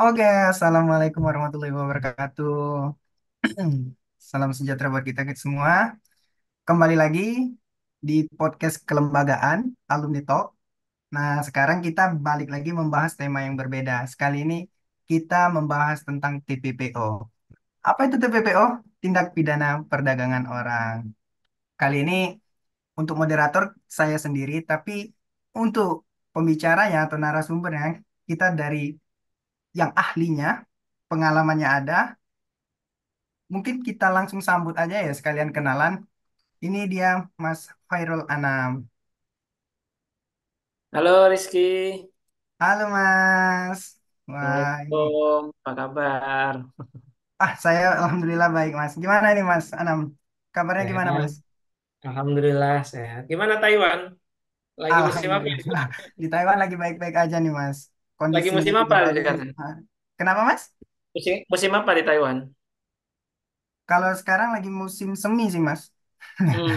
Oke, Assalamualaikum warahmatullahi wabarakatuh. Salam sejahtera buat kita semua. Kembali lagi di podcast kelembagaan Alumni Talk. Nah, sekarang kita balik lagi membahas tema yang berbeda. Sekali ini kita membahas tentang TPPO. Apa itu TPPO? Tindak Pidana Perdagangan Orang. Kali ini untuk moderator saya sendiri, tapi untuk pembicaranya atau narasumbernya kita dari yang ahlinya, pengalamannya ada. Mungkin kita langsung sambut aja ya sekalian kenalan. Ini dia Mas Khairul Anam. Halo Rizky, Halo Mas. Wah, ini. Assalamualaikum, apa kabar? Saya alhamdulillah baik Mas. Gimana ini Mas Anam? Kabarnya gimana Sehat, Mas? Alhamdulillah sehat. Gimana Taiwan? Lagi musim apa Alhamdulillah. di sana? Di Taiwan lagi baik-baik aja nih Mas. Lagi Kondisinya musim juga apa di bagus. sana? Kenapa Mas? Musim apa di Taiwan? Kalau sekarang lagi musim semi sih Mas. Hmm,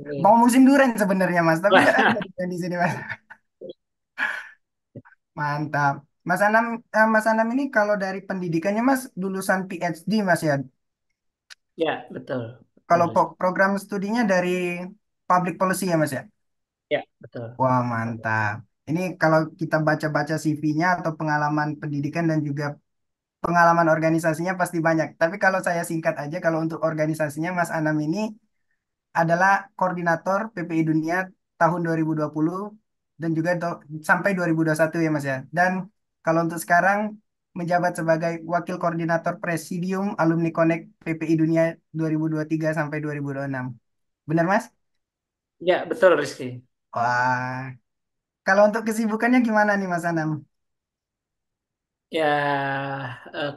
ini. Mau musim durian sebenarnya Mas, tapi nggak ada Wah, durian di sini Mas. Mantap. Mas Anam ini kalau dari pendidikannya Mas lulusan PhD Mas ya. ya betul, betul Kalau Rizky. program studinya dari public policy ya Mas ya. Ya betul. Wah mantap. Ini kalau kita baca-baca CV-nya atau pengalaman pendidikan dan juga pengalaman organisasinya pasti banyak. Tapi kalau saya singkat aja, kalau untuk organisasinya Mas Anam ini adalah koordinator PPI Dunia tahun 2020 dan juga sampai 2021 ya Mas ya. Dan kalau untuk sekarang menjabat sebagai Wakil Koordinator Presidium Alumni Connect PPI Dunia 2023 sampai 2026. Benar Mas? Ya betul Rizky. Wah, kalau untuk kesibukannya gimana nih Mas Anam? Ya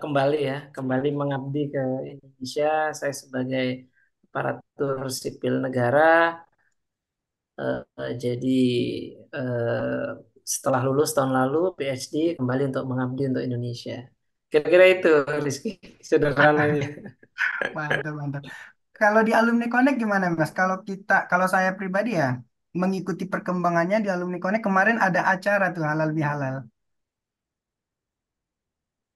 kembali ya, kembali mengabdi ke Indonesia. Saya sebagai aparatur sipil negara. Jadi eh, setelah lulus tahun lalu PhD kembali untuk mengabdi untuk Indonesia. Kira-kira itu Rizky sederhananya. Mantap, mantap. Kalau di Alumni Connect gimana Mas? Kalau saya pribadi ya, mengikuti perkembangannya di Alumni Connect kemarin ada acara tuh halal bihalal.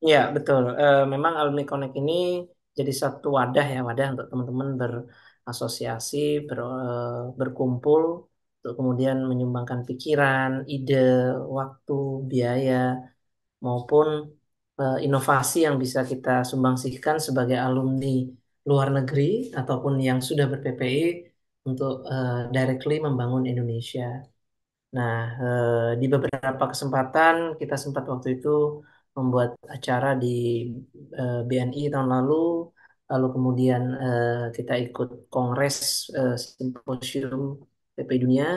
Ya betul. Memang Alumni Connect ini jadi satu wadah ya, wadah untuk teman-teman berasosiasi, berkumpul untuk kemudian menyumbangkan pikiran, ide, waktu, biaya maupun inovasi yang bisa kita sumbangsihkan sebagai alumni luar negeri ataupun yang sudah ber-PPI untuk directly membangun Indonesia. Nah, di beberapa kesempatan kita sempat waktu itu membuat acara di BNI tahun lalu, lalu kemudian kita ikut Kongres Simposium PPI Dunia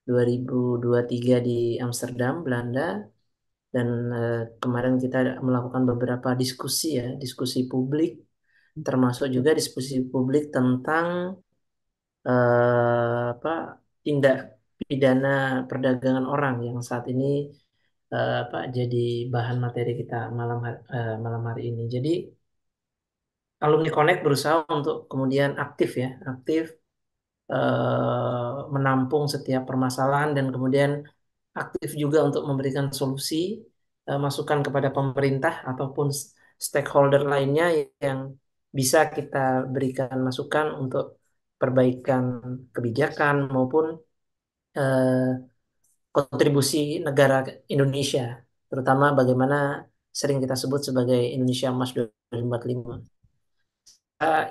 2023 di Amsterdam, Belanda. Dan kemarin kita melakukan beberapa diskusi ya, diskusi publik, termasuk juga diskusi publik tentang apa tindak pidana perdagangan orang yang saat ini apa jadi bahan materi kita malam hari ini. Jadi Alumni Connect berusaha untuk kemudian aktif ya, aktif menampung setiap permasalahan dan kemudian aktif juga untuk memberikan solusi, masukan kepada pemerintah ataupun stakeholder lainnya yang bisa kita berikan masukan untuk perbaikan kebijakan maupun eh, kontribusi negara Indonesia, terutama bagaimana sering kita sebut sebagai Indonesia Emas 2045.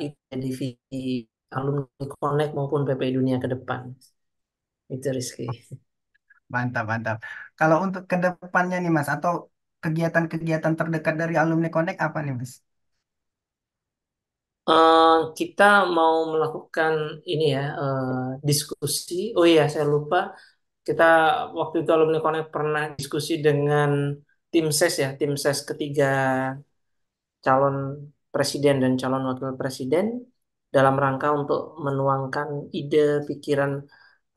Itu divisi alumni Connect maupun PPI Dunia ke depan. Itu Rizky. Mantap, mantap. Kalau untuk ke depannya nih Mas, atau kegiatan-kegiatan terdekat dari Alumni Connect apa nih Mas? Eh, kita mau melakukan ini ya diskusi. Oh iya, saya lupa. Kita waktu itu alumni Connect pernah diskusi dengan tim ses ya, tim ses ketiga calon presiden dan calon wakil presiden dalam rangka untuk menuangkan ide, pikiran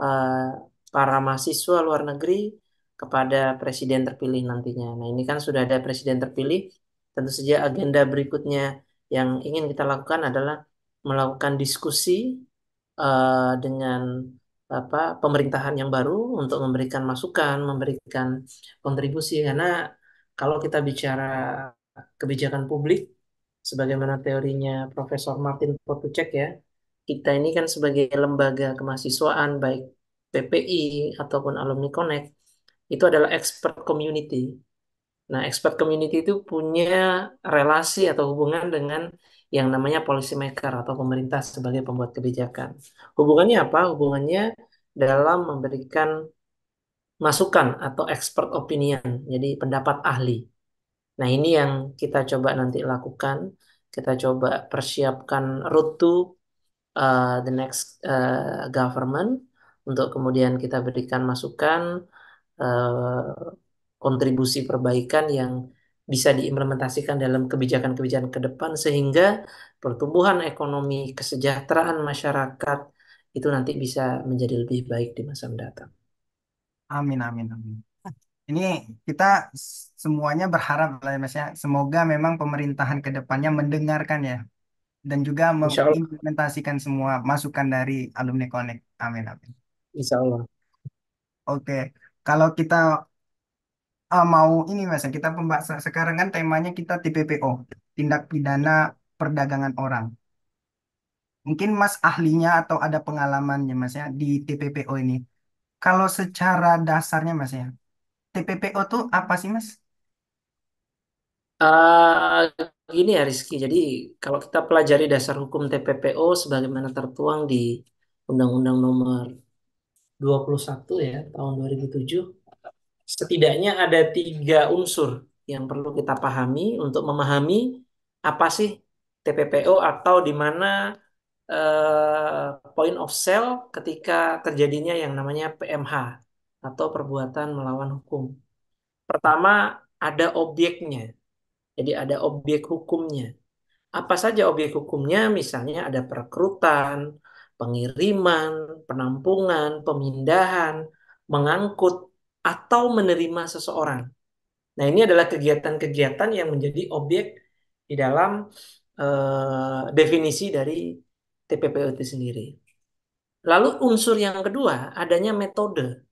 eh, para mahasiswa luar negeri kepada presiden terpilih nantinya. Nah, ini kan sudah ada presiden terpilih, tentu saja agenda berikutnya yang ingin kita lakukan adalah melakukan diskusi dengan apa pemerintahan yang baru untuk memberikan masukan, memberikan kontribusi karena Kalau kita bicara kebijakan publik, sebagaimana teorinya Profesor Martin Potucek ya, kita ini kan sebagai lembaga kemahasiswaan, baik PPI ataupun Alumni Connect, itu adalah expert community. Nah, expert community itu punya relasi atau hubungan dengan yang namanya policy maker atau pemerintah sebagai pembuat kebijakan. Hubungannya apa? Hubungannya dalam memberikan masukan atau expert opinion, jadi pendapat ahli. Nah, ini yang kita coba nanti lakukan. Kita coba persiapkan road to the next government untuk kemudian kita berikan masukan, kontribusi perbaikan yang bisa diimplementasikan dalam kebijakan-kebijakan ke depan sehingga pertumbuhan ekonomi, kesejahteraan masyarakat itu nanti bisa menjadi lebih baik di masa mendatang. Amin, amin, amin. Ini kita semuanya berharap lah ya Mas ya. Semoga memang pemerintahan ke depannya mendengarkan ya dan juga Insya Allah, mengimplementasikan semua masukan dari alumni Connect. Amin, amin. insya Allah. Oke, kalau kita mau ini Mas, ya, kita pembahasan sekarang kan temanya kita TPPO, tindak pidana perdagangan orang. Mungkin Mas ahlinya atau ada pengalamannya Mas ya di TPPO ini. Kalau secara dasarnya Mas ya, TPPO tuh apa sih Mas? Eh, Gini ya Rizky, jadi kalau kita pelajari dasar hukum TPPO sebagaimana tertuang di Undang-Undang Nomor 21 ya tahun 2007, setidaknya ada tiga unsur yang perlu kita pahami untuk memahami apa sih TPPO atau di mana point of sale ketika terjadinya yang namanya PMH atau perbuatan melawan hukum. Pertama, ada objeknya. Jadi ada objek hukumnya. Apa saja objek hukumnya? Misalnya ada perekrutan, pengiriman, penampungan, pemindahan, mengangkut, atau menerima seseorang. Nah, ini adalah kegiatan-kegiatan yang menjadi objek di dalam definisi dari TPPO itu sendiri. Lalu unsur yang kedua, adanya metode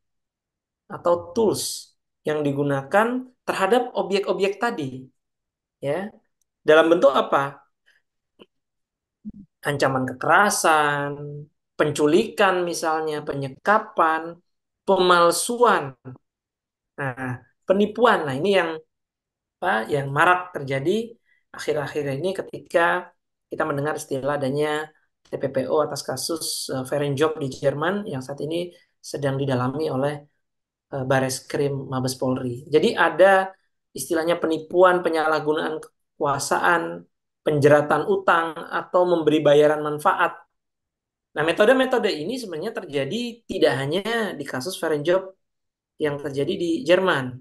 atau tools yang digunakan terhadap objek-objek tadi, ya. Dalam bentuk apa? Ancaman kekerasan, penculikan misalnya, penyekapan, pemalsuan, nah, penipuan. Nah, ini yang apa? Yang marak terjadi akhir-akhir ini ketika kita mendengar istilah adanya TPPO atas kasus Verenjob di Jerman yang saat ini sedang didalami oleh Bareskrim Mabes Polri. Jadi ada istilahnya penipuan, penyalahgunaan kekuasaan, penjeratan utang atau memberi bayaran manfaat. Nah, metode-metode ini sebenarnya terjadi tidak hanya di kasus Verenjob yang terjadi di Jerman.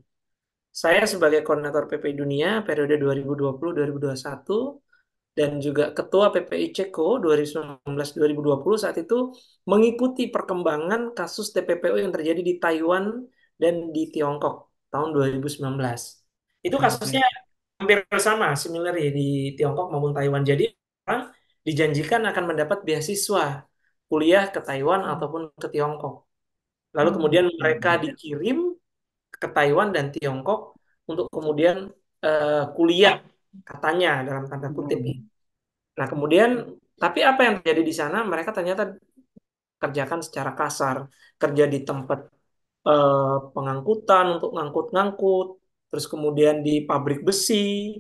Saya sebagai koordinator PPI Dunia periode 2020-2021 dan juga Ketua PPI Ceko 2019-2020 saat itu mengikuti perkembangan kasus TPPO yang terjadi di Taiwan dan di Tiongkok tahun 2019. Itu kasusnya Oke. hampir sama, similar ya di Tiongkok maupun Taiwan. Jadi orang dijanjikan akan mendapat beasiswa kuliah ke Taiwan ataupun ke Tiongkok. Lalu Hmm. kemudian mereka dikirim ke Taiwan dan Tiongkok untuk kemudian kuliah katanya dalam tanda kutip ya. Hmm. Nah, kemudian tapi apa yang terjadi di sana? Mereka ternyata kerjakan secara kasar, kerja di tempat pengangkutan untuk ngangkut-ngangkut, terus kemudian di pabrik besi,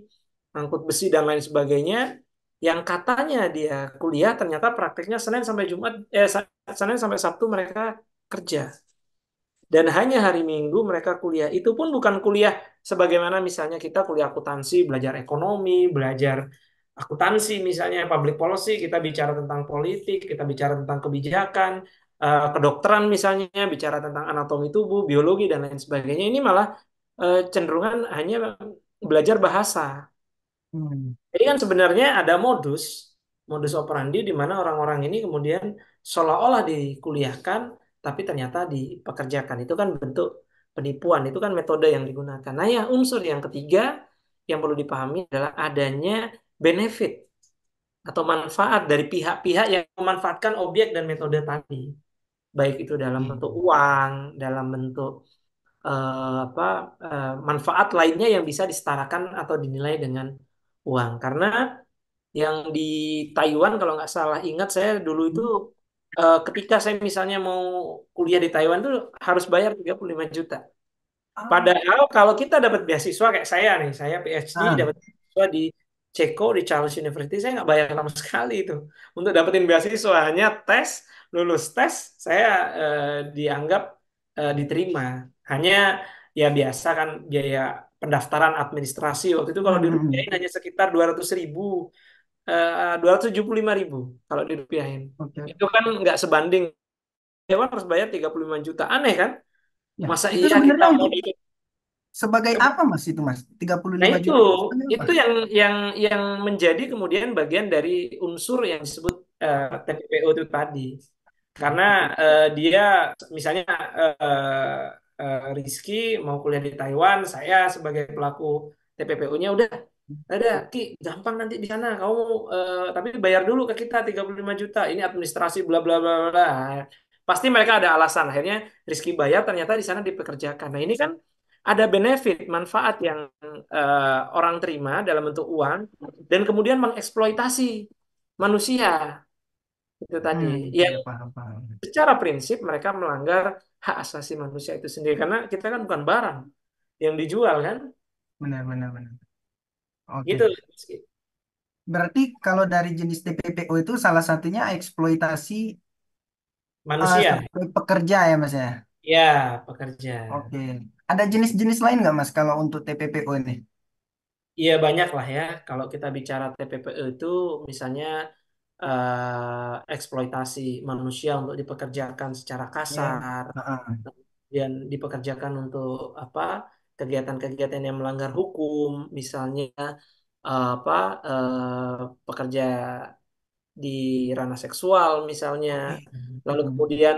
ngangkut besi dan lain sebagainya. Yang katanya dia kuliah, ternyata praktiknya Senin sampai Sabtu mereka kerja. Dan hanya hari Minggu mereka kuliah. Itu pun bukan kuliah sebagaimana misalnya kita kuliah akuntansi, belajar ekonomi, belajar akuntansi misalnya public policy, kita bicara tentang politik, kita bicara tentang kebijakan, kedokteran misalnya, bicara tentang anatomi tubuh, biologi, dan lain sebagainya. Ini malah cenderungan hanya belajar bahasa. Hmm. Jadi kan sebenarnya ada modus operandi di mana orang-orang ini kemudian seolah-olah dikuliahkan, tapi ternyata dipekerjakan. Itu kan bentuk penipuan, itu kan metode yang digunakan. Nah ya, unsur yang ketiga yang perlu dipahami adalah adanya benefit atau manfaat dari pihak-pihak yang memanfaatkan objek dan metode tadi. Baik itu dalam bentuk Hmm. uang, dalam bentuk apa manfaat lainnya yang bisa disetarakan atau dinilai dengan uang. Karena yang di Taiwan kalau nggak salah ingat saya dulu itu ketika saya misalnya mau kuliah di Taiwan tuh harus bayar 35 juta. Ah, Padahal kalau kita dapat beasiswa kayak saya nih, saya PhD ah, dapat beasiswa di Ceko di Charles University, saya nggak bayar sama sekali itu untuk dapetin beasiswa. Hanya tes, lulus tes, saya dianggap diterima. Hanya ya biasa kan biaya pendaftaran administrasi waktu itu kalau dirupiahin hanya sekitar 200.000, 275.000 kalau dirupiahin. oke. Itu kan nggak sebanding. Dewan harus bayar 35 juta. Aneh kan? Ya, Masa itu iya kita sebenarnya mau untuk di sebagai apa Mas itu Mas? tiga puluh Nah lima itu juta itu sebagai apa? itu yang menjadi kemudian bagian dari unsur yang disebut TPPO itu tadi. Karena dia misalnya Rizky mau kuliah di Taiwan, saya sebagai pelaku TPPO-nya udah ada Ki, gampang nanti di sana. Kamu tapi bayar dulu ke kita 35 juta. Ini administrasi bla bla bla bla. Pasti mereka ada alasan. Akhirnya Rizky bayar ternyata di sana dipekerjakan. Nah, ini kan ada benefit, manfaat yang orang terima dalam bentuk uang dan kemudian mengeksploitasi manusia itu tadi. Yang Ya paham paham. secara prinsip mereka melanggar hak asasi manusia itu sendiri karena kita kan bukan barang yang dijual kan, Benar benar benar. gitu. Oke. Berarti kalau dari jenis TPPO itu salah satunya eksploitasi Manusia, sebagai pekerja ya Mas ya. ya pekerja. Oke. Ada jenis-jenis lain nggak Mas kalau untuk TPPO ini? Iya banyak lah ya. Kalau kita bicara TPPE itu misalnya eksploitasi manusia untuk dipekerjakan secara Ya. kasar, Heeh. dan dipekerjakan untuk apa kegiatan-kegiatan yang melanggar hukum, misalnya apa pekerja di ranah seksual misalnya, Oke. lalu Hmm. kemudian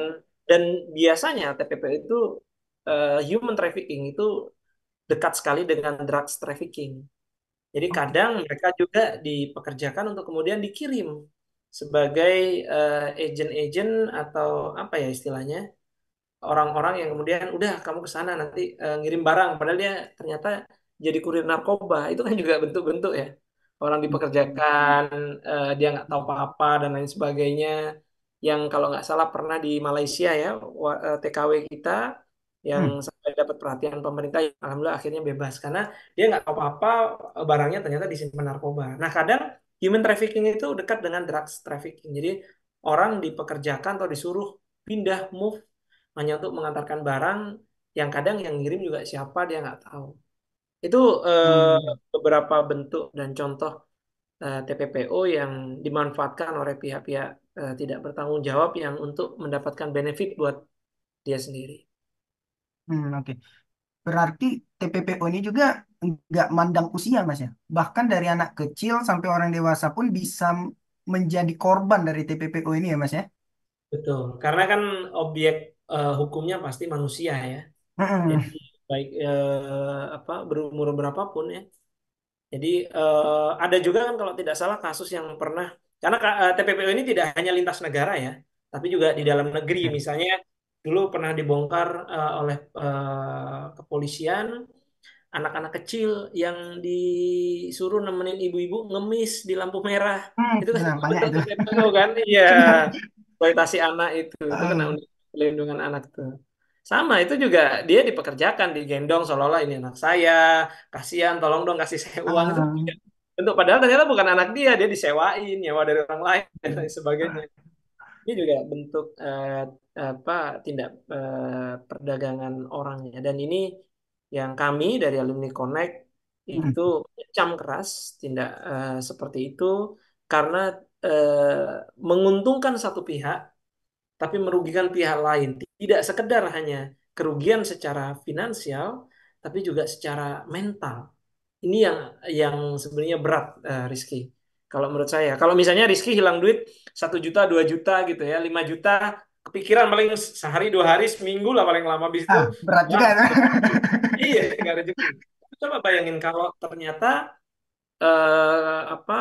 dan biasanya TPP itu human trafficking itu dekat sekali dengan drugs trafficking. Jadi Oke. kadang mereka juga dipekerjakan untuk kemudian dikirim sebagai agent-agent atau apa ya istilahnya orang-orang yang kemudian udah kamu ke sana nanti ngirim barang padahal dia ternyata jadi kurir narkoba itu kan juga bentuk-bentuk ya orang Hmm. dipekerjakan dia nggak tahu apa-apa dan lain sebagainya yang kalau nggak salah pernah di Malaysia ya TKW kita yang Hmm. sampai dapat perhatian pemerintah yang alhamdulillah akhirnya bebas karena dia nggak tahu apa-apa barangnya ternyata disimpan narkoba. Nah kadang human trafficking itu dekat dengan drugs trafficking jadi orang dipekerjakan atau disuruh pindah move hanya untuk mengantarkan barang yang kadang yang ngirim juga siapa dia nggak tahu. Itu Hmm. beberapa bentuk dan contoh TPPO yang dimanfaatkan oleh pihak-pihak tidak bertanggung jawab yang untuk mendapatkan benefit buat dia sendiri. Oke. Berarti TPPO ini juga nggak mandang usia, Mas ya. Bahkan dari anak kecil sampai orang dewasa pun bisa menjadi korban dari TPPO ini ya, Mas ya. Betul, karena kan objek hukumnya pasti manusia ya. Jadi Mm-mm. baik apa berumur berapapun ya. Jadi ada juga kan kalau tidak salah kasus yang pernah karena TPPO ini tidak hanya lintas negara ya, tapi juga di dalam negeri. Ya. Misalnya dulu pernah dibongkar oleh kepolisian anak-anak kecil yang disuruh nemenin ibu-ibu ngemis di lampu merah. Itu kan Benar, juga banyak bentuk itu. TPPO kan? Iya, eksploitasi anak itu kena Ah, undang pelindungan anak tuh. Sama itu juga dia dipekerjakan, digendong seolah-olah ini anak saya, kasihan, tolong dong kasih saya uang itu ah, juga bentuk padahal ternyata bukan anak dia disewain, nyawa dari orang lain dan lain sebagainya. ah, Ini juga bentuk apa tindak perdagangan orangnya dan ini yang kami dari Alumni Connect itu mm, mengecam keras tindak seperti itu karena menguntungkan satu pihak tapi merugikan pihak lain. Tidak sekedar hanya kerugian secara finansial, tapi juga secara mental. Ini yang sebenarnya berat, Rizky. Kalau menurut saya, kalau misalnya Rizky hilang duit 1 juta, 2 juta gitu ya, 5 juta, kepikiran paling sehari, 2 hari, seminggu lah paling lama. Habis itu, berat wah, juga. iya, nggak rezeki. Coba bayangin kalau ternyata apa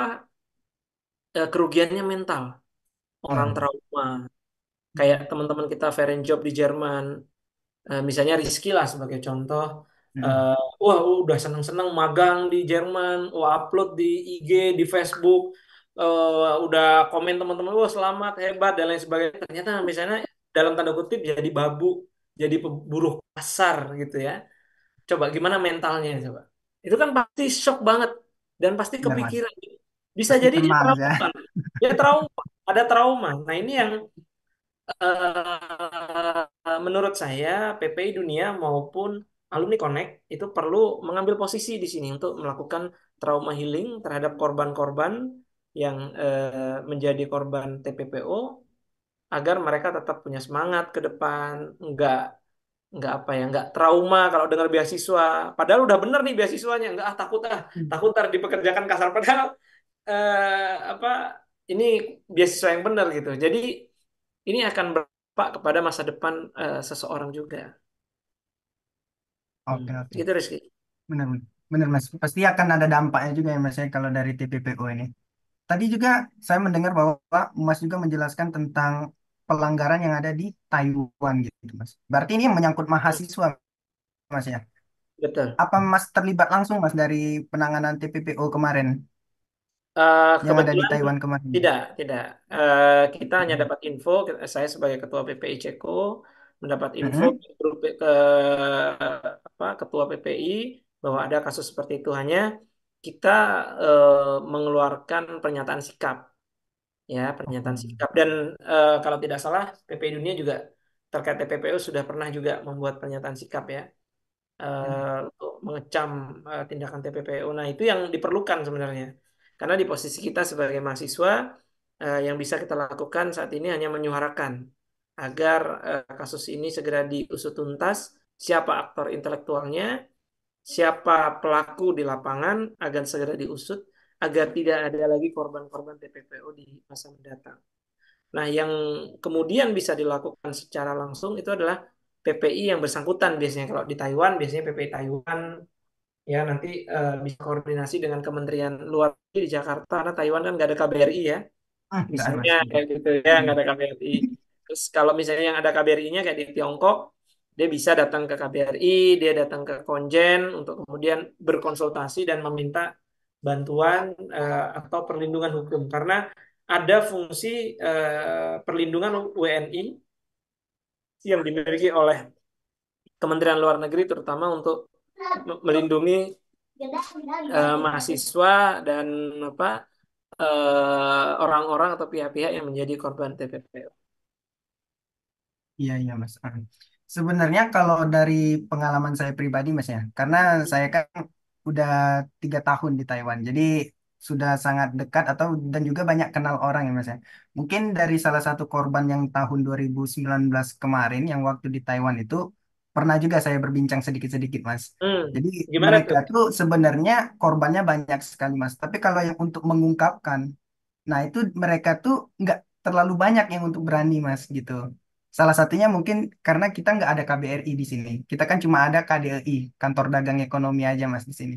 kerugiannya mental, orang Ya. trauma, kayak teman-teman kita Job di Jerman. Misalnya Rizky lah sebagai contoh, Mm-mm. eh, wah udah seneng-seneng magang di Jerman, wah upload di IG, di Facebook, udah komen teman-teman, wah selamat, hebat dan lain sebagainya. Ternyata misalnya dalam tanda kutip jadi babu, jadi buruh pasar gitu ya. Coba gimana mentalnya coba? Itu kan pasti shock banget dan pasti Benar mas, kepikiran. Bisa pasti jadi dia kena mas ya. trauma. Dia trauma, ada trauma. Nah, ini yang menurut saya PPI Dunia maupun Alumni Connect itu perlu mengambil posisi di sini untuk melakukan trauma healing terhadap korban-korban yang menjadi korban TPPO agar mereka tetap punya semangat ke depan, nggak apa ya, nggak trauma kalau dengar beasiswa. Padahal udah bener nih beasiswanya, nggak takut ntar dipekerjakan kasar. Padahal apa ini beasiswa yang benar gitu. Jadi ini akan berdampak kepada masa depan seseorang juga. Oke oke, Gitu Rizky. benar benar mas. Pasti akan ada dampaknya juga ya mas ya kalau dari TPPO ini. Tadi juga saya mendengar bahwa Mas juga menjelaskan tentang pelanggaran yang ada di Taiwan gitu mas. Berarti ini menyangkut mahasiswa mas ya. Betul. Apa Mas terlibat langsung Mas dari penanganan TPPO kemarin yang ada di Kebetulan Taiwan kemarin? tidak. Kita hanya dapat info. Saya sebagai ketua PPI Ceko mendapat info Mm-mm. grup ke apa ketua PPI bahwa ada kasus seperti itu. Hanya kita mengeluarkan pernyataan sikap, ya pernyataan sikap. Dan kalau tidak salah PPI Dunia juga terkait TPPO sudah pernah juga membuat pernyataan sikap ya. Untuk mengecam tindakan TPPU. Nah, itu yang diperlukan sebenarnya. Karena di posisi kita sebagai mahasiswa, yang bisa kita lakukan saat ini hanya menyuarakan agar kasus ini segera diusut tuntas, siapa aktor intelektualnya, siapa pelaku di lapangan, agar segera diusut, agar tidak ada lagi korban-korban TPPU di masa mendatang. Nah, yang kemudian bisa dilakukan secara langsung itu adalah PPI yang bersangkutan biasanya. Kalau di Taiwan biasanya PPI Taiwan ya nanti bisa koordinasi dengan Kementerian Luar Negeri di Jakarta karena Taiwan kan nggak ada KBRI ya. Nggak ada Misalnya Mas. kayak gitu ya Mm-mm. nggak ada KBRI. Terus kalau misalnya yang ada KBRI-nya kayak di Tiongkok, dia bisa datang ke KBRI, dia datang ke Konjen untuk kemudian berkonsultasi dan meminta bantuan atau perlindungan hukum karena ada fungsi perlindungan WNI yang dimiliki oleh Kementerian Luar Negeri terutama untuk melindungi mahasiswa dan apa orang-orang atau pihak-pihak yang menjadi korban TPPO. Iya iya Mas. Sebenarnya kalau dari pengalaman saya pribadi Mas ya, karena saya kan udah 3 tahun di Taiwan, jadi sudah sangat dekat atau dan juga banyak kenal orang ya Mas ya. Mungkin dari salah satu korban yang tahun 2019 kemarin yang waktu di Taiwan itu pernah juga saya berbincang sedikit-sedikit Mas. Jadi Gimana mereka tuh? tuh sebenarnya korbannya banyak sekali Mas. Tapi kalau yang untuk mengungkapkan, nah itu mereka tuh nggak terlalu banyak yang untuk berani Mas gitu. Salah satunya mungkin karena kita nggak ada KBRI di sini. Kita kan cuma ada KDEI, Kantor Dagang Ekonomi aja Mas di sini.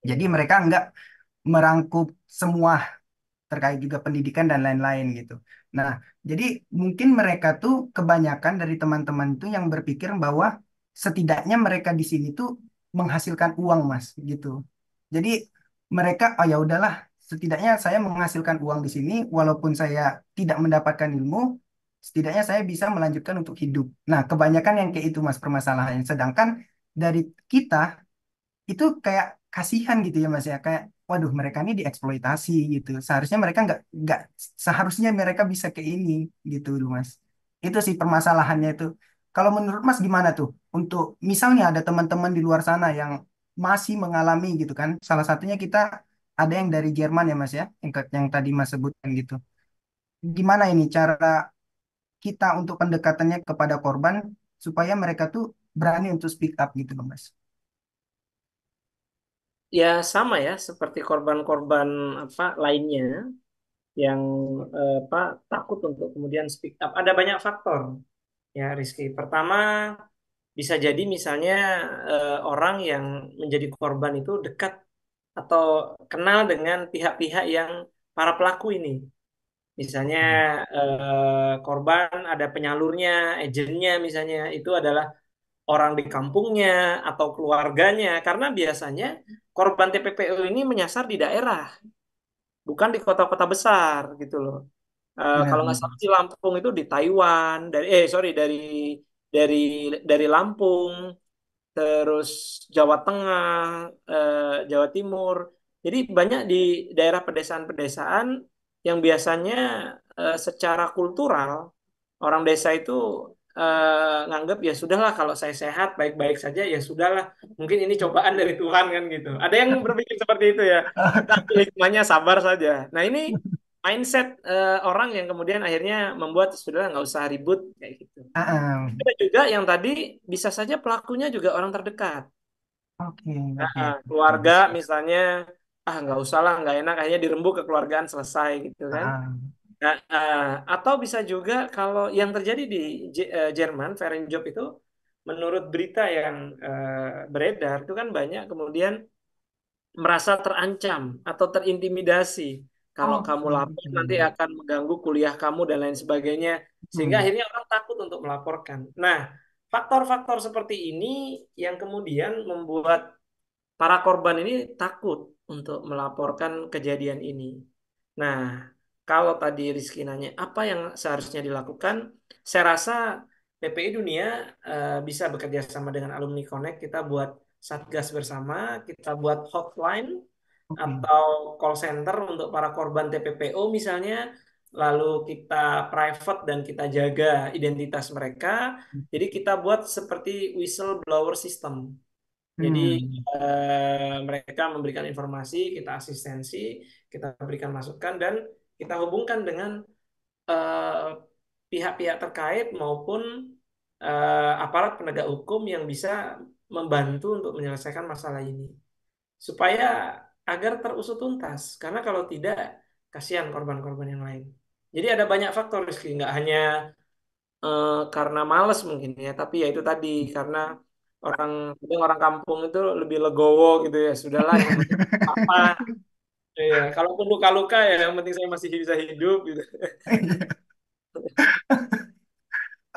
Jadi mereka nggak merangkup semua terkait juga pendidikan dan lain-lain gitu. Nah, jadi mungkin mereka tuh kebanyakan dari teman-teman tuh yang berpikir bahwa setidaknya mereka di sini tuh menghasilkan uang Mas gitu. Jadi mereka oh ya udahlah, setidaknya saya menghasilkan uang di sini walaupun saya tidak mendapatkan ilmu, setidaknya saya bisa melanjutkan untuk hidup. Nah, kebanyakan yang kayak itu Mas permasalahannya. Sedangkan dari kita itu kayak kasihan gitu ya Mas ya kayak waduh mereka ini dieksploitasi gitu seharusnya mereka nggak seharusnya mereka bisa kayak ini gitu loh Mas itu sih permasalahannya itu kalau menurut Mas gimana tuh untuk misalnya ada teman-teman di luar sana yang masih mengalami gitu kan salah satunya kita ada yang dari Jerman ya Mas ya yang tadi Mas sebutkan gitu gimana ini cara kita untuk pendekatannya kepada korban supaya mereka tuh berani untuk speak up gitu loh Mas. Ya sama ya seperti korban-korban apa lainnya yang apa takut untuk kemudian speak up. Ada banyak faktor ya Rizky. Pertama bisa jadi misalnya orang yang menjadi korban itu dekat atau kenal dengan pihak-pihak yang para pelaku ini. Misalnya korban ada penyalurnya, agennya misalnya itu adalah orang di kampungnya atau keluarganya, karena biasanya korban TPPO ini menyasar di daerah, bukan di kota-kota besar gitu loh. Benar, Kalau nggak benar. salah di Lampung itu di Taiwan, sorry, dari dari Lampung, terus Jawa Tengah, Jawa Timur. Jadi banyak di daerah pedesaan-pedesaan yang biasanya secara kultural orang desa itu nganggap ya sudahlah, kalau saya sehat baik-baik saja ya sudahlah. Mungkin ini cobaan dari Tuhan kan gitu. Ada yang berpikir seperti itu ya. Tapi hikmahnya sabar saja. Nah ini mindset orang yang kemudian akhirnya membuat sudahlah nggak usah ribut kayak gitu. Ah, ah. Ada juga yang tadi bisa saja pelakunya juga orang terdekat. Oke, oke. Nah, keluarga misalnya, ah nggak usah lah, nggak enak, akhirnya dirembuk kekeluargaan selesai gitu kan. Ah, Nah, atau bisa juga kalau yang terjadi di Jerman, Job itu, menurut berita yang beredar itu kan banyak kemudian merasa terancam atau terintimidasi. Kalau kamu oke, lapor oke. nanti akan mengganggu kuliah kamu dan lain sebagainya, sehingga Hmm, akhirnya orang takut untuk melaporkan. Nah, faktor-faktor seperti ini yang kemudian membuat para korban ini takut untuk melaporkan kejadian ini. Nah, kalau tadi Rizky nanya apa yang seharusnya dilakukan, saya rasa PPI Dunia bisa bekerja sama dengan Alumni Connect. Kita buat satgas bersama, kita buat hotline oke. atau call center untuk para korban TPPO misalnya, lalu kita private dan kita jaga identitas mereka. Jadi kita buat seperti whistleblower system. Jadi Hmm, mereka memberikan informasi, kita asistensi, kita berikan masukan, dan kita hubungkan dengan eh, pihak-pihak terkait maupun aparat penegak hukum yang bisa membantu untuk menyelesaikan masalah ini. Supaya agar terusut tuntas. Karena kalau tidak, kasihan korban-korban yang lain. Jadi ada banyak faktor, Rizky. Nggak hanya karena males mungkin ya, tapi ya itu tadi karena orang kadang orang kampung itu lebih legowo gitu ya. Sudahlah, yang penting apa ya. Kalaupun luka-luka ya yang penting saya masih bisa hidup gitu.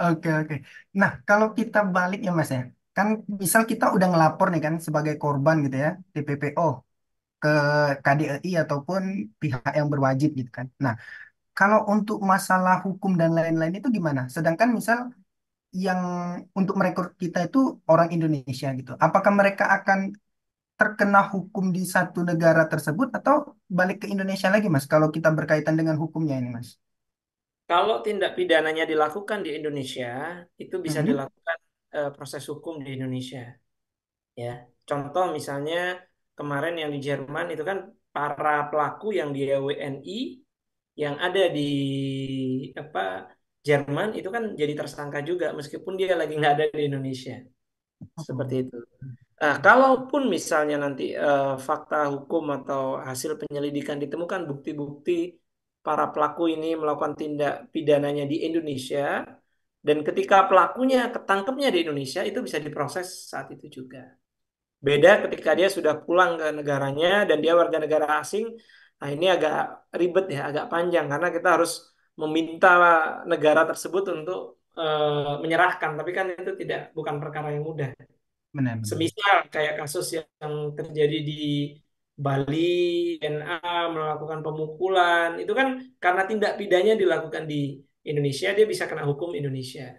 oke, oke. Nah, kalau kita balik ya Mas ya, kan misal kita udah ngelapor nih kan sebagai korban gitu ya, TPPO ke KDEI ataupun pihak yang berwajib gitu kan. Nah, kalau untuk masalah hukum dan lain-lain itu gimana? Sedangkan misal yang untuk merekrut kita itu orang Indonesia gitu. Apakah mereka akan terkena hukum di satu negara tersebut atau balik ke Indonesia lagi, Mas? Kalau kita berkaitan dengan hukumnya ini, Mas. Kalau tindak pidananya dilakukan di Indonesia, itu bisa Mhm. dilakukan proses hukum di Indonesia. Ya, contoh misalnya kemarin yang di Jerman itu kan para pelaku yang dia WNI yang ada di apa Jerman itu kan jadi tersangka juga meskipun dia lagi nggak ada di Indonesia. Seperti Oh. itu. Nah, kalaupun misalnya nanti fakta hukum atau hasil penyelidikan ditemukan bukti-bukti para pelaku ini melakukan tindak pidananya di Indonesia, dan ketika pelakunya ketangkepnya di Indonesia, itu bisa diproses saat itu juga. Beda ketika dia sudah pulang ke negaranya dan dia warga negara asing. Nah, ini agak ribet ya, agak panjang karena kita harus meminta negara tersebut untuk menyerahkan. Tapi kan itu tidak bukan perkara yang mudah. Benar-benar. Semisal kayak kasus yang terjadi di Bali, NA melakukan pemukulan, itu kan karena tindak pidananya dilakukan di Indonesia, dia bisa kena hukum Indonesia.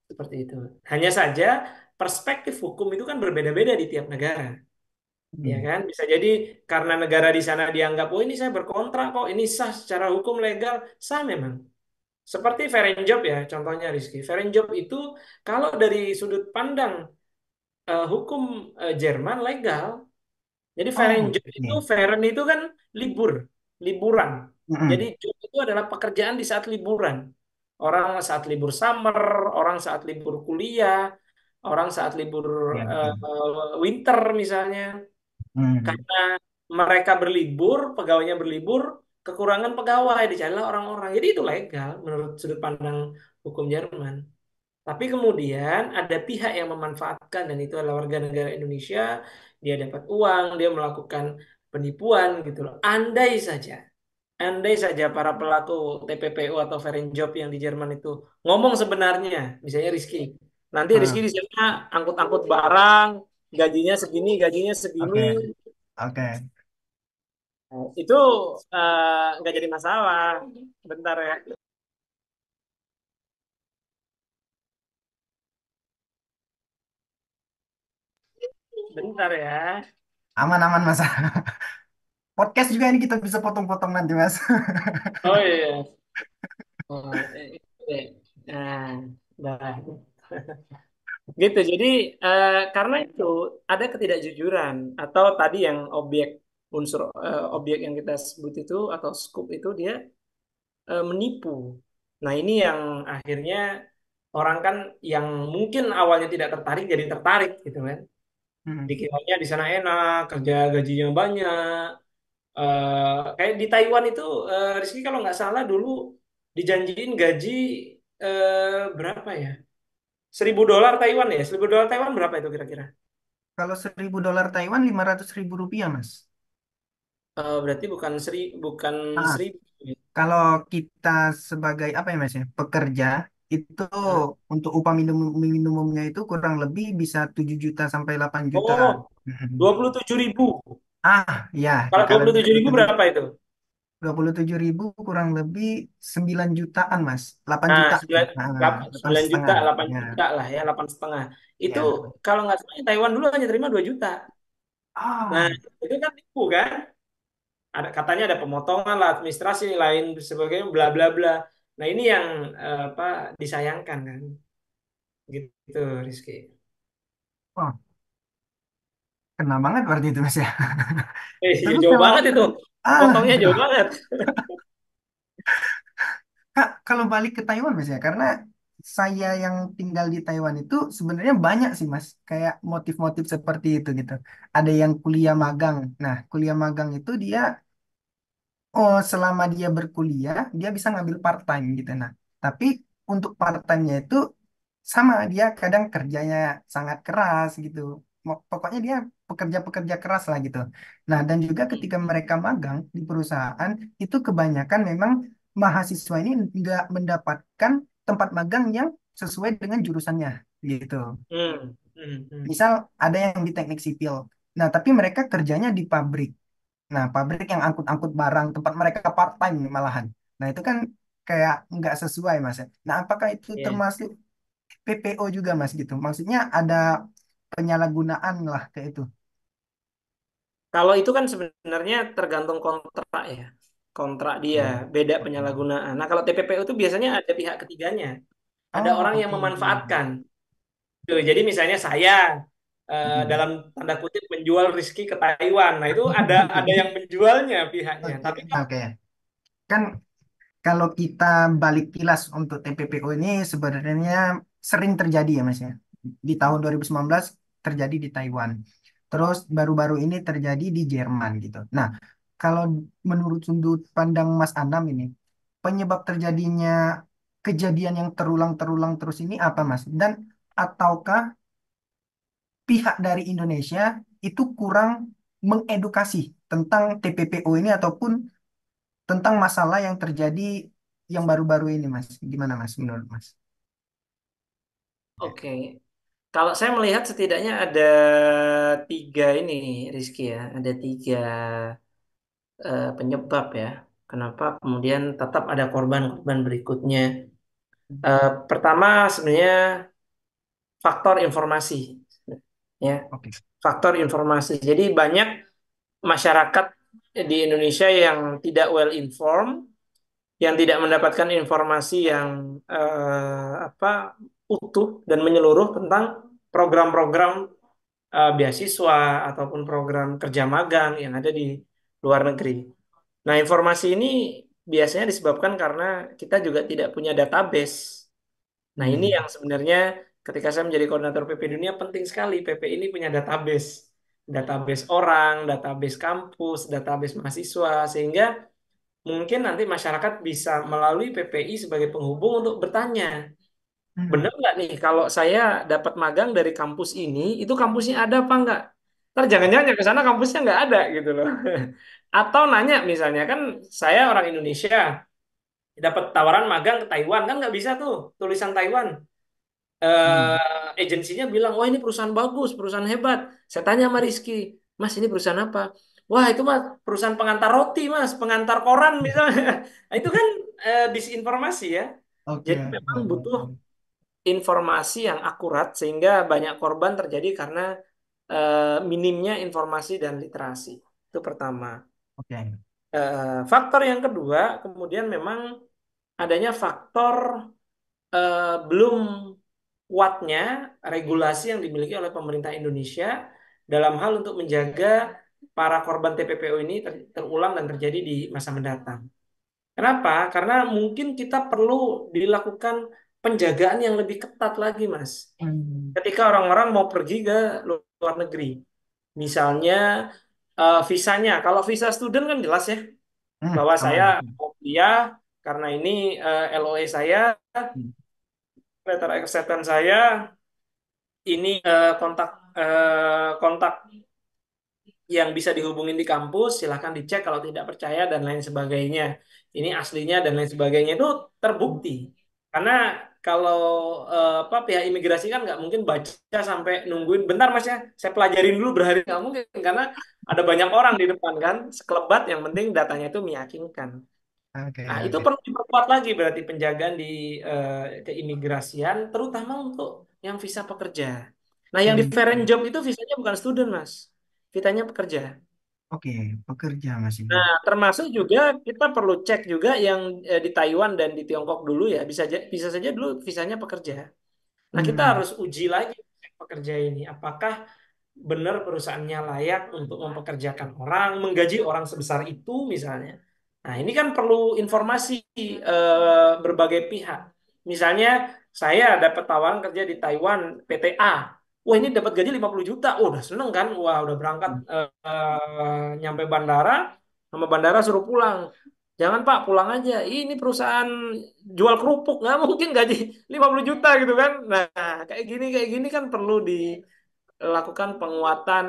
Seperti itu. Hanya saja perspektif hukum itu kan berbeda-beda di tiap negara. Ya Hmm. kan? Bisa jadi karena negara di sana dianggap, oh ini saya berkontrak kok, ini sah secara hukum legal, sah memang. Seperti Job ya, contohnya Rizky. Job itu kalau dari sudut pandang hukum Jerman legal. Jadi Oh, Job itu, oke. itu kan libur, liburan. Jadi Mm-mm. job itu adalah pekerjaan di saat liburan. Orang saat libur summer, orang saat libur kuliah, orang saat libur Ya, betul. winter misalnya. Hmm. Karena mereka berlibur, pegawainya berlibur, kekurangan pegawai dicarilah orang-orang. Jadi itu legal menurut sudut pandang hukum Jerman. Tapi kemudian ada pihak yang memanfaatkan dan itu adalah warga negara Indonesia, dia dapat uang, dia melakukan penipuan gitu loh. Andai saja para pelaku TPPU atau foreign job yang di Jerman itu ngomong sebenarnya, misalnya Rizky. Nanti Rizky Ah, di sana angkut-angkut barang, gajinya segini, gajinya segini. oke, oke. Nah, itu nggak jadi masalah. Bentar ya, bentar ya. Aman-aman Mas. Podcast juga ini kita bisa potong-potong nanti Mas. Oh iya. Oh, nah, dah. Gitu. Jadi karena itu ada ketidakjujuran atau tadi yang unsur objek yang kita sebut itu atau scoop itu dia menipu. Nah, ini yang akhirnya orang kan yang mungkin awalnya tidak tertarik jadi tertarik gitu kan. Hmm. Dikiranya di sana enak, kerja gajinya banyak. Kayak di Taiwan itu, Rizky kalau nggak salah dulu dijanjiin gaji berapa ya? $1.000 Taiwan ya? $1.000 Taiwan berapa itu kira-kira? Kalau $1.000 Taiwan 500.000 rupiah Mas. Berarti bukan Ah, 1.000. Ya? kalau kita sebagai apa ya Mas ya, pekerja itu Nah. untuk upah minimumnya itu kurang lebih bisa 7 juta sampai 8 juta. Oh, Mhm. 27.000. Ah, ya, Kalau dua kalau puluh tujuh ribu berapa itu? 27.000 kurang lebih 9 jutaan Mas, 8 Nah, juta. 9, Nah, 8 9 juta, setengah. 8 Ya, juta lah ya, 8,5. Itu ya. kalau nggak salah Taiwan dulu hanya terima 2 juta. Nah, Ah, itu kan tipu kan? Ada katanya ada pemotongan lah, administrasi lain sebagainya, bla bla bla. Nah, ini yang apa disayangkan kan, gitu Rizky. oh, kena banget berarti itu Mas ya. Tapi Jauh kalau banget itu, ah, potongnya jauh banget. Kak, kalau balik ke Taiwan Mas ya, karena saya yang tinggal di Taiwan itu sebenarnya banyak sih Mas, kayak motif-motif seperti itu gitu. Ada yang kuliah magang. Nah, kuliah magang itu dia oh selama dia berkuliah dia bisa ngambil part time gitu. Nah, tapi untuk part time-nya itu sama dia kadang kerjanya sangat keras gitu. Pokoknya dia pekerja-pekerja keras lah gitu. Nah, dan juga ketika mereka magang di perusahaan itu kebanyakan memang mahasiswa ini nggak mendapatkan tempat magang yang sesuai dengan jurusannya gitu. Hmm, hmm, hmm. Misal ada yang di teknik sipil. Nah, tapi mereka kerjanya di pabrik. Nah, pabrik yang angkut-angkut barang, tempat mereka part-time malahan. Nah, itu kan kayak nggak sesuai, Mas. Ya. Nah, apakah itu Iya. termasuk PPO juga, Mas, gitu? Maksudnya ada penyalahgunaan lah ke itu. Kalau itu kan sebenarnya tergantung kontrak ya, kontrak dia Ya. beda Oke. penyalahgunaan. Nah, kalau TPPU itu biasanya ada pihak ketiganya, ada Oh, orang yang oke. memanfaatkan. Tuh, jadi misalnya saya Hmm. dalam tanda kutip menjual Rizky ke Taiwan. Nah, itu ada yang menjualnya pihaknya. Oke, Tapi oke. Kan kalau kita balik kilas untuk TPPO ini sebenarnya sering terjadi ya Mas ya. Di tahun 2019 terjadi di Taiwan. Terus baru-baru ini terjadi di Jerman gitu. Nah, kalau menurut sudut pandang Mas Anam ini, penyebab terjadinya kejadian yang terulang-terulang terus ini apa Mas? Dan ataukah pihak dari Indonesia itu kurang mengedukasi tentang TPPO ini ataupun tentang masalah yang terjadi yang baru-baru ini, Mas. Gimana, Mas, menurut Mas? oke, kalau saya melihat setidaknya ada tiga ini, Rizky ya, ada tiga penyebab ya. Kenapa kemudian tetap ada korban-korban berikutnya? Pertama sebenarnya faktor informasi, ya, Oke. faktor informasi. Jadi banyak masyarakat di Indonesia yang tidak well informed, yang tidak mendapatkan informasi yang apa utuh dan menyeluruh tentang program-program beasiswa ataupun program kerja magang yang ada di luar negeri. Nah, informasi ini biasanya disebabkan karena kita juga tidak punya database. Nah, ini Hmm. yang sebenarnya ketika saya menjadi koordinator PP Dunia penting sekali. PP ini punya database. Database orang, database kampus, database mahasiswa. Sehingga mungkin nanti masyarakat bisa melalui PPI sebagai penghubung untuk bertanya. Hmm. Benar nggak nih kalau saya dapat magang dari kampus ini, itu kampusnya ada apa nggak? Ntar jangan-jangan ya ke sana kampusnya nggak ada gitu loh. Atau nanya misalnya, kan saya orang Indonesia, dapat tawaran magang ke Taiwan, kan nggak bisa tuh tulisan Taiwan. Hmm. Agensinya bilang, wah ini perusahaan bagus, perusahaan hebat. Saya tanya sama Rizky, Mas ini perusahaan apa? Wah itu mas perusahaan pengantar roti mas, pengantar koran misalnya. Nah, itu kan disinformasi ya. Oke. Jadi memang Ya, ya, butuh ya. informasi yang akurat sehingga banyak korban terjadi karena minimnya informasi dan literasi. Itu pertama. Oke. Faktor yang kedua, kemudian memang adanya faktor belum kuatnya regulasi yang dimiliki oleh pemerintah Indonesia dalam hal untuk menjaga para korban TPPO ini terulang dan terjadi di masa mendatang. Kenapa? Karena mungkin kita perlu dilakukan penjagaan yang lebih ketat lagi, Mas. Hmm. Ketika orang-orang mau pergi ke luar negeri. Misalnya visanya, kalau visa student kan jelas ya, bahwa saya Aman. mau kuliah karena ini LOE saya, Hmm. letter acceptance saya, ini kontak yang bisa dihubungin di kampus, silahkan dicek kalau tidak percaya dan lain sebagainya. Ini aslinya dan lain sebagainya itu terbukti. Karena kalau apa pihak imigrasi kan nggak mungkin baca sampai nungguin bentar mas ya, saya pelajarin dulu berhari nggak mungkin karena ada banyak orang di depan kan, sekelebat yang penting datanya itu meyakinkan. Oke, Nah, itu oke. perlu diperkuat lagi berarti penjagaan di keimigrasian, terutama untuk yang visa pekerja. Nah, yang di Hmm. foreign job itu visanya bukan student, Mas. Visanya pekerja. Oke, pekerja Mas ini. Nah, termasuk juga kita perlu cek juga yang di Taiwan dan di Tiongkok dulu ya. Bisa saja dulu visanya pekerja. Nah, kita Hmm. harus uji lagi pekerja ini. Apakah benar perusahaannya layak untuk mempekerjakan orang, menggaji orang sebesar itu misalnya. Nah, ini kan perlu informasi berbagai pihak. Misalnya saya dapat tawaran kerja di Taiwan PTA. Wah, ini dapat gaji 50 juta. Oh, udah seneng kan? Wah, udah berangkat nyampe bandara, sama bandara suruh pulang. Jangan Pak, pulang aja. Ini perusahaan jual kerupuk, nggak mungkin gaji 50 juta gitu kan. Nah, kayak gini kan perlu lakukan penguatan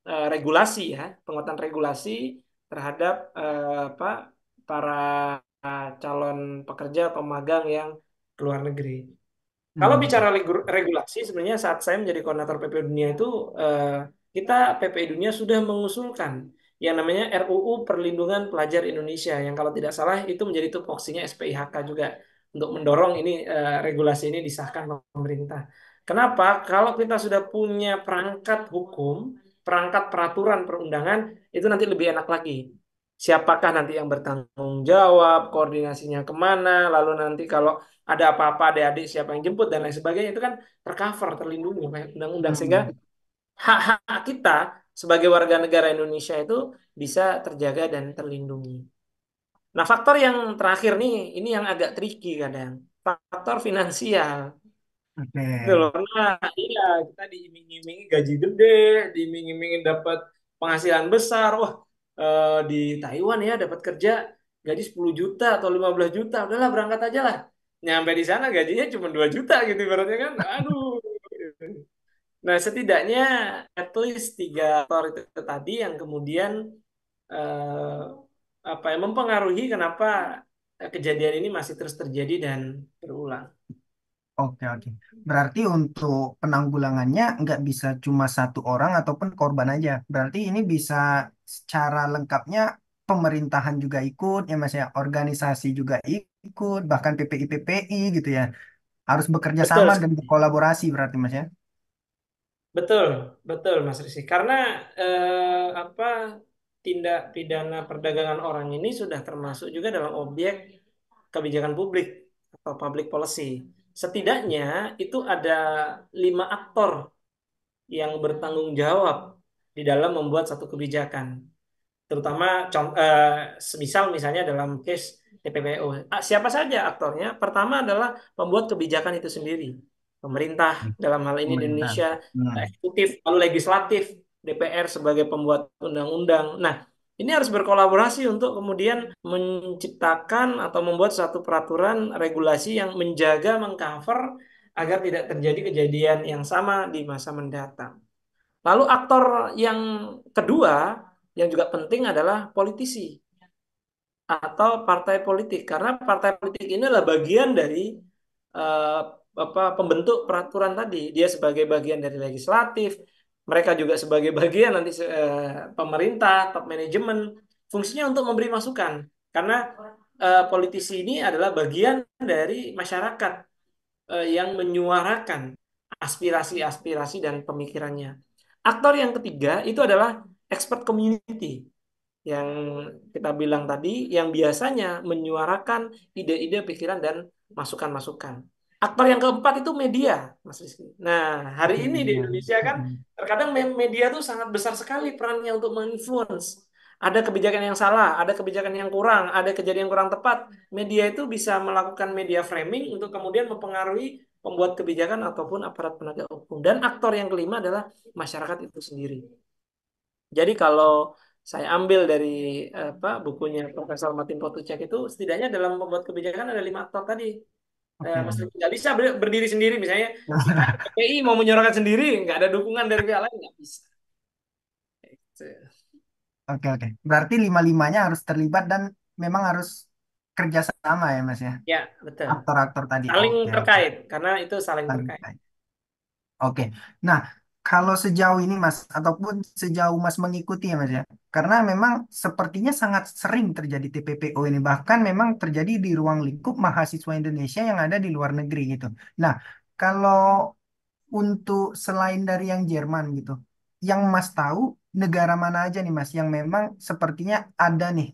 regulasi ya, penguatan regulasi terhadap apa para calon pekerja atau magang yang ke luar negeri. Kalau Hmm. bicara regulasi, sebenarnya saat saya menjadi koordinator PPI Dunia itu, eh, kita PPI Dunia sudah mengusulkan yang namanya RUU Perlindungan Pelajar Indonesia, yang kalau tidak salah itu menjadi tupoksinya SPIHK juga untuk mendorong ini regulasi ini disahkan pemerintah. Kenapa? Kalau kita sudah punya perangkat hukum, perangkat peraturan perundangan, itu nanti lebih enak lagi. Siapakah nanti yang bertanggung jawab, koordinasinya kemana, lalu nanti kalau ada apa-apa adik-adik siapa yang jemput dan lain sebagainya itu kan tercover terlindungi oleh undang-undang sehingga Hmm. hak-hak kita sebagai warga negara Indonesia itu bisa terjaga dan terlindungi. Nah, faktor yang terakhir nih ini yang agak tricky kadang. Faktor finansial. Oke. Gitu loh. Karena iya kita diiming-imingi gaji gede, diiming-imingin dapat penghasilan besar. Wah, di Taiwan ya dapat kerja gaji 10 juta atau 15 juta. Udahlah berangkat aja lah. Nyampe di sana gajinya cuma 2 juta gitu berarti kan. Aduh. Nah, setidaknya at least tiga faktor itu tadi yang kemudian eh, apa ya mempengaruhi kenapa kejadian ini masih terus terjadi dan berulang. Oke, oke. Berarti untuk penanggulangannya nggak bisa cuma satu orang ataupun korban aja. Berarti ini bisa secara lengkapnya pemerintahan juga ikut, ya Mas ya, organisasi juga ikut, bahkan PPI PPI gitu ya. Harus bekerja Betul sama dan sekali. berkolaborasi berarti Mas ya. Betul, betul Mas Rizky. Karena apa tindak pidana perdagangan orang ini sudah termasuk juga dalam objek kebijakan publik atau public policy. Setidaknya itu ada 5 aktor yang bertanggung jawab di dalam membuat satu kebijakan terutama semisal misalnya dalam case TPPO. Siapa saja aktornya? Pertama adalah pembuat kebijakan itu sendiri. Pemerintah dalam hal ini di Pemerintah. Indonesia, Hmm. eksekutif, lalu legislatif, DPR sebagai pembuat undang-undang. Nah, ini harus berkolaborasi untuk kemudian menciptakan atau membuat satu peraturan regulasi yang menjaga, mengcover agar tidak terjadi kejadian yang sama di masa mendatang. Lalu aktor yang kedua yang juga penting adalah politisi atau partai politik karena partai politik ini adalah bagian dari eh, pembentuk peraturan tadi. Dia sebagai bagian dari legislatif, mereka juga sebagai bagian nanti pemerintah, top manajemen, fungsinya untuk memberi masukan. Karena politisi ini adalah bagian dari masyarakat yang menyuarakan aspirasi-aspirasi dan pemikirannya. Aktor yang ketiga itu adalah expert community yang kita bilang tadi, yang biasanya menyuarakan ide-ide, pikiran, dan masukan-masukan. Aktor yang keempat itu media, Mas Rizky. Nah, hari Oke, ini di media. Indonesia kan terkadang media tuh sangat besar sekali perannya untuk menginfluence. Ada kebijakan yang salah, ada kebijakan yang kurang, ada kejadian kurang tepat. Media itu bisa melakukan media framing untuk kemudian mempengaruhi pembuat kebijakan ataupun aparat penegak hukum. Dan aktor yang kelima adalah masyarakat itu sendiri. Jadi kalau saya ambil dari bukunya Profesor Martin Potucek itu setidaknya dalam membuat kebijakan ada 5 aktor tadi. Oke. Mas Rifki nggak bisa berdiri sendiri misalnya kita PPI mau menyuarakan sendiri nggak ada dukungan dari pihak lain nggak bisa. Gitu. Oke, oke. Berarti lima-limanya harus terlibat dan memang harus kerjasama ya, Mas ya. Ya betul. Aktor-aktor tadi. Saling Oke, oke. terkait karena itu saling Saling terkait. terkait. Oke. Nah, kalau sejauh ini Mas, ataupun sejauh Mas mengikuti ya Mas ya, karena memang sepertinya sangat sering terjadi TPPO ini, bahkan memang terjadi di ruang lingkup mahasiswa Indonesia yang ada di luar negeri gitu. Nah, kalau untuk selain dari yang Jerman gitu, yang Mas tahu negara mana aja nih Mas yang memang sepertinya ada nih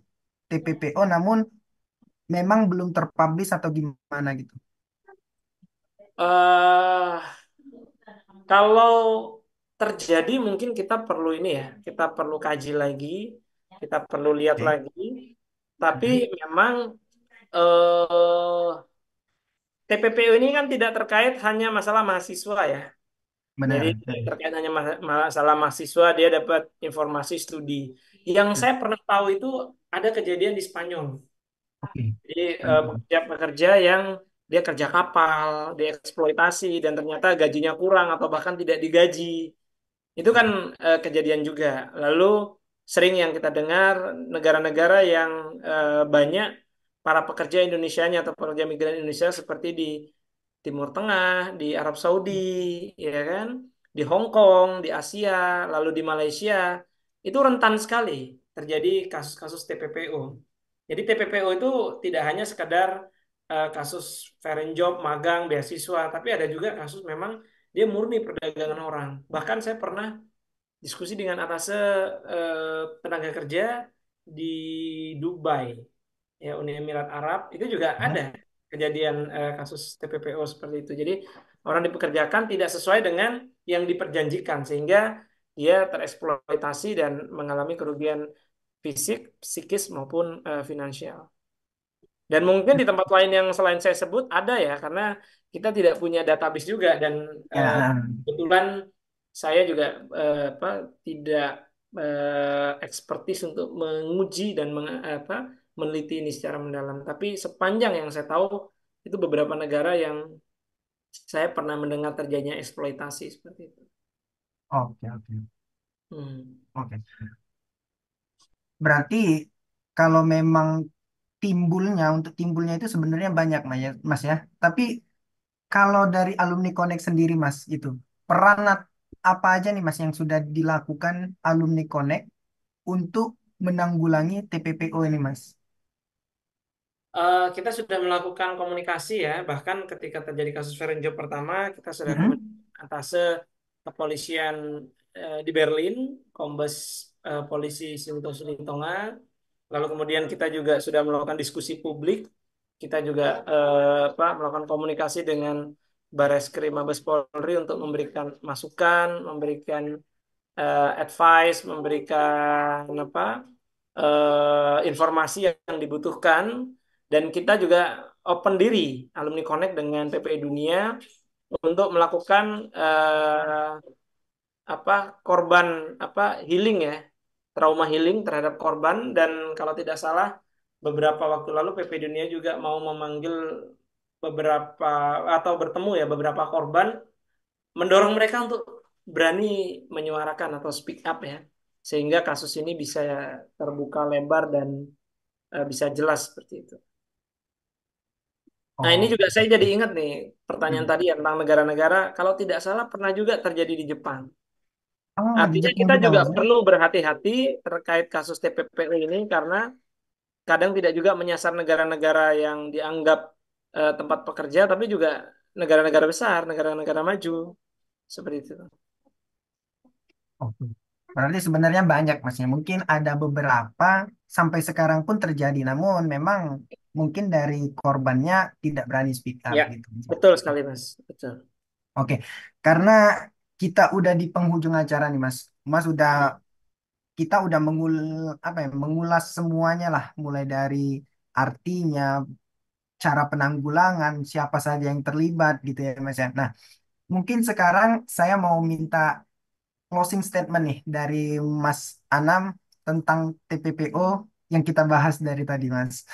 TPPO namun memang belum terpublish atau gimana gitu. eh Kalau terjadi mungkin kita perlu ini ya, kita perlu kaji lagi, kita perlu lihat Oke. lagi. Tapi Mhm. memang eh, TPPU ini kan tidak terkait hanya masalah mahasiswa ya. Jadi Benar. tidak terkait hanya masalah mahasiswa, dia dapat informasi studi. Yang saya pernah tahu itu ada kejadian di Spanyol. Oke. Jadi pekerja-pekerja yang dia kerja kapal, dieksploitasi dan ternyata gajinya kurang atau bahkan tidak digaji. Itu kan kejadian juga. Lalu sering yang kita dengar negara-negara yang banyak para pekerja Indonesianya atau pekerja migran Indonesia seperti di Timur Tengah, di Arab Saudi, ya kan, di Hong Kong, di Asia, lalu di Malaysia, itu rentan sekali terjadi kasus-kasus TPPO. Jadi TPPO itu tidak hanya sekadar kasus foreign job, magang, beasiswa, tapi ada juga kasus memang dia murni perdagangan orang. Bahkan saya pernah diskusi dengan atase tenaga kerja di Dubai, ya Uni Emirat Arab, itu juga ada Mhm. kejadian kasus TPPO seperti itu. Jadi orang dipekerjakan tidak sesuai dengan yang diperjanjikan sehingga dia tereksploitasi dan mengalami kerugian fisik, psikis maupun finansial. Dan mungkin di tempat lain yang selain saya sebut ada ya, karena kita tidak punya database juga dan Ya, kebetulan saya juga tidak ekspertis untuk menguji dan meneliti ini secara mendalam. Tapi sepanjang yang saya tahu itu beberapa negara yang saya pernah mendengar terjadinya eksploitasi seperti itu. oke, oke, Hmm. oke. Berarti kalau memang untuk timbulnya itu sebenarnya banyak Mas ya. Tapi kalau dari alumni Connect sendiri Mas itu peran apa aja nih Mas yang sudah dilakukan alumni Connect untuk menanggulangi TPPO ini Mas? Kita sudah melakukan komunikasi ya, bahkan ketika terjadi kasus Verenjo pertama, kita sudah Mhm. komunikasi antase kepolisian di Berlin, Kombes Polisi Sinto Sulintonga, lalu kemudian kita juga sudah melakukan diskusi publik, kita juga melakukan komunikasi dengan Bareskrim Mabes Polri untuk memberikan masukan, memberikan advice, memberikan informasi yang dibutuhkan, dan kita juga open diri alumni Connect dengan PPI Dunia untuk melakukan apa korban healing ya, trauma healing terhadap korban. Dan kalau tidak salah beberapa waktu lalu PP Dunia juga mau memanggil beberapa atau bertemu ya beberapa korban, mendorong mereka untuk berani menyuarakan atau speak up ya, sehingga kasus ini bisa terbuka lebar dan bisa jelas seperti itu. Nah, ini Oh, juga saya jadi ingat nih pertanyaan hmm. tadi ya tentang negara-negara. Kalau tidak salah pernah juga terjadi di Jepang. Oh, di Artinya Jepang kita juga juga Mas ya? perlu berhati-hati terkait kasus TPPU ini karena kadang tidak juga menyasar negara-negara yang dianggap tempat pekerja, tapi juga negara-negara besar, negara-negara maju seperti itu. Oh, berarti sebenarnya banyak Mas ya. Mungkin ada beberapa sampai sekarang pun terjadi, namun memang mungkin dari korbannya tidak berani speak up Ya, gitu. betul sekali Mas. Betul. Oke, karena kita udah di penghujung acara nih Mas. Mas udah kita udah apa ya, mengulas semuanya lah, mulai dari artinya, cara penanggulangan, siapa saja yang terlibat gitu ya Mas ya. Nah, mungkin sekarang saya mau minta closing statement nih dari Mas Anam tentang TPPO yang kita bahas dari tadi Mas.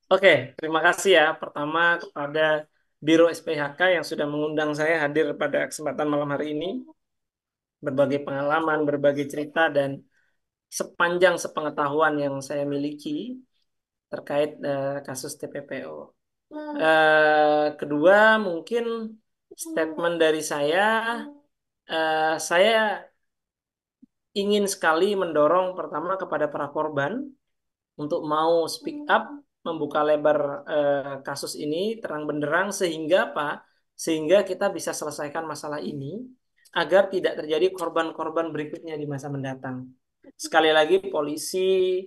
Oke, terima kasih ya. Pertama kepada Biro SPHK yang sudah mengundang saya hadir pada kesempatan malam hari ini. Berbagai pengalaman, berbagai cerita, dan sepanjang sepengetahuan yang saya miliki terkait kasus TPPO. Kedua, mungkin statement dari saya ingin sekali mendorong pertama kepada para korban untuk mau speak up, membuka lebar kasus ini terang benderang sehingga apa? Sehingga kita bisa selesaikan masalah ini agar tidak terjadi korban-korban berikutnya di masa mendatang. Sekali lagi polisi,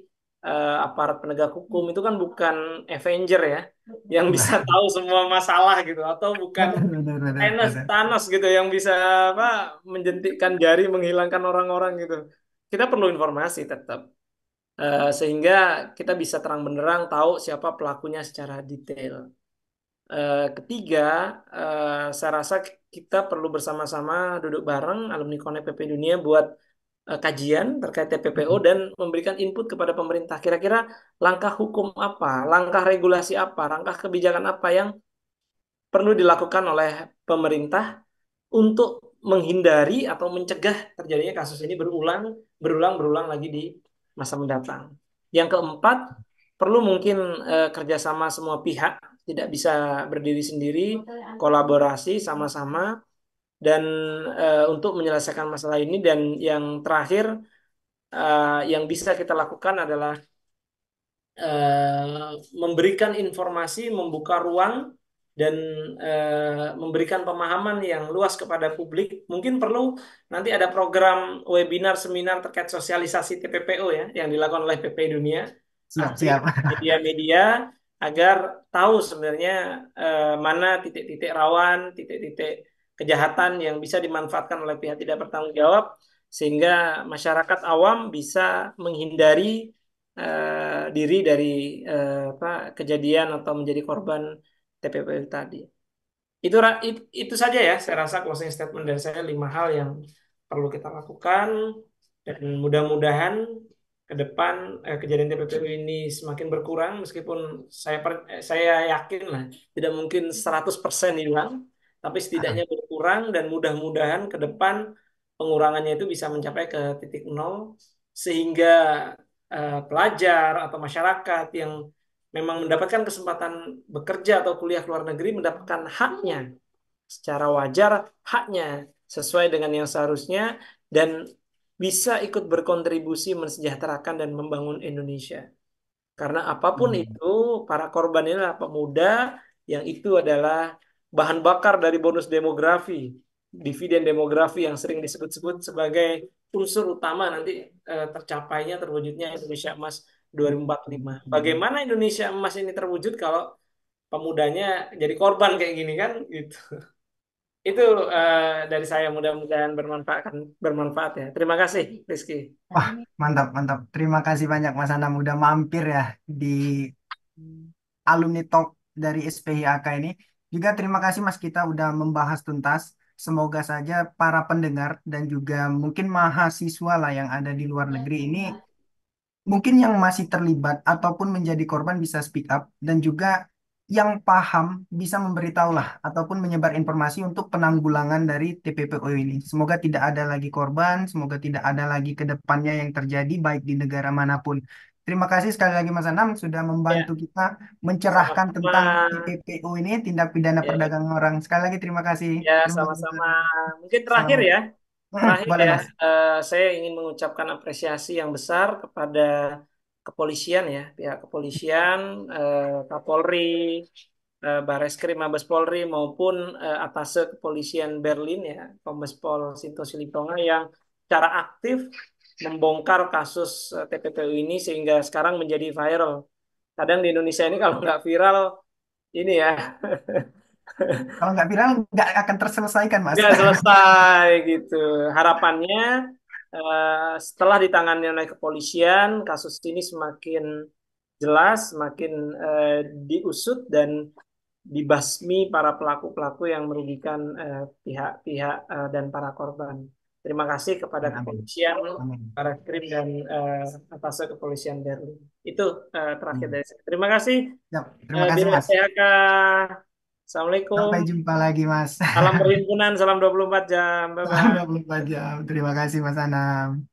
aparat penegak hukum itu kan bukan Avenger ya, yang bisa Nah, tahu semua masalah gitu, atau bukan benar, benar, benar, Thanos, benar. Thanos gitu yang bisa apa menjentikkan jari menghilangkan orang-orang gitu. Kita perlu informasi tetap. Sehingga kita bisa terang benderang tahu siapa pelakunya secara detail. Ketiga, saya rasa kita perlu bersama-sama duduk bareng alumni Connect PP Dunia buat kajian terkait TPPO dan memberikan input kepada pemerintah. Kira-kira langkah hukum apa, langkah regulasi apa, langkah kebijakan apa yang perlu dilakukan oleh pemerintah untuk menghindari atau mencegah terjadinya kasus ini berulang lagi di masa mendatang. Yang keempat, perlu mungkin kerjasama semua pihak, tidak bisa berdiri sendiri, kolaborasi sama-sama dan untuk menyelesaikan masalah ini. Dan yang terakhir, yang bisa kita lakukan adalah memberikan informasi, membuka ruang dan memberikan pemahaman yang luas kepada publik. Mungkin perlu nanti ada program webinar seminar terkait sosialisasi TPPO ya yang dilakukan oleh PP Dunia, Siap, artinya siap. media-media agar tahu sebenarnya mana titik-titik rawan, titik-titik kejahatan yang bisa dimanfaatkan oleh pihak tidak bertanggung jawab sehingga masyarakat awam bisa menghindari diri dari apa kejadian atau menjadi korban TPPU tadi. Itu saja ya, saya rasa closing statement dari saya 5 hal yang perlu kita lakukan dan mudah-mudahan ke depan kejadian TPPU ini semakin berkurang meskipun saya yakin lah tidak mungkin 100% hilang, tapi setidaknya berkurang dan mudah-mudahan ke depan pengurangannya itu bisa mencapai ke titik nol sehingga pelajar atau masyarakat yang memang mendapatkan kesempatan bekerja atau kuliah ke luar negeri mendapatkan haknya secara wajar, haknya sesuai dengan yang seharusnya dan bisa ikut berkontribusi mensejahterakan dan membangun Indonesia. Karena apapun Hmm. itu, para korban ini adalah pemuda yang itu adalah bahan bakar dari bonus demografi, dividen demografi yang sering disebut-sebut sebagai unsur utama nanti tercapainya, terwujudnya Indonesia Emas 2045. Bagaimana Indonesia Emas ini terwujud kalau pemudanya jadi korban kayak gini kan? Gitu. Itu dari saya mudah-mudahan bermanfaat ya. Terima kasih, Rizky. Wah, mantap, mantap. Terima kasih banyak Mas Anam udah mampir ya di alumni talk dari SPIAK ini. Juga terima kasih Mas kita udah membahas tuntas. Semoga saja para pendengar dan juga mungkin mahasiswa lah yang ada di luar negeri ini mungkin yang masih terlibat ataupun menjadi korban bisa speak up dan juga yang paham bisa memberitahu lah ataupun menyebar informasi untuk penanggulangan dari TPPO ini. Semoga tidak ada lagi korban, semoga tidak ada lagi ke depannya yang terjadi baik di negara manapun. terima kasih sekali lagi Mas Anam sudah membantu Ya, kita mencerahkan sama-sama. tentang TPPU ini, tindak pidana Ya, perdagangan orang. Sekali lagi terima kasih. ya, Terima kasih. sama-sama. Mungkin terakhir Assalamualaikum. ya. Terakhir Boleh ya, Mas. saya ingin mengucapkan apresiasi yang besar kepada kepolisian ya, pihak kepolisian, Kapolri, Bareskrim Mabes Polri maupun Atase Kepolisian Berlin ya, Kombes Pol Sinto Silitonga yang secara aktif membongkar kasus TPPU ini sehingga sekarang menjadi viral. Kadang di Indonesia ini kalau nggak viral, ini ya Kalau nggak viral, nggak akan terselesaikan Mas. nggak selesai gitu. Harapannya setelah ditangani oleh kepolisian, kasus ini semakin jelas, semakin diusut dan dibasmi para pelaku-pelaku yang merugikan pihak-pihak dan para korban. Terima kasih kepada Amin. kepolisian, Amin. para krim dan atas kepolisian Berlin. Itu terakhir Hmm. dari saya. Terima kasih Siap. Terima kasih Biro Mas. PHK. Sampai Assalamualaikum. jumpa lagi Mas. Salam perhimpunan, salam 24 jam. Salam Bye-bye. 24 jam. Terima kasih Mas Anam.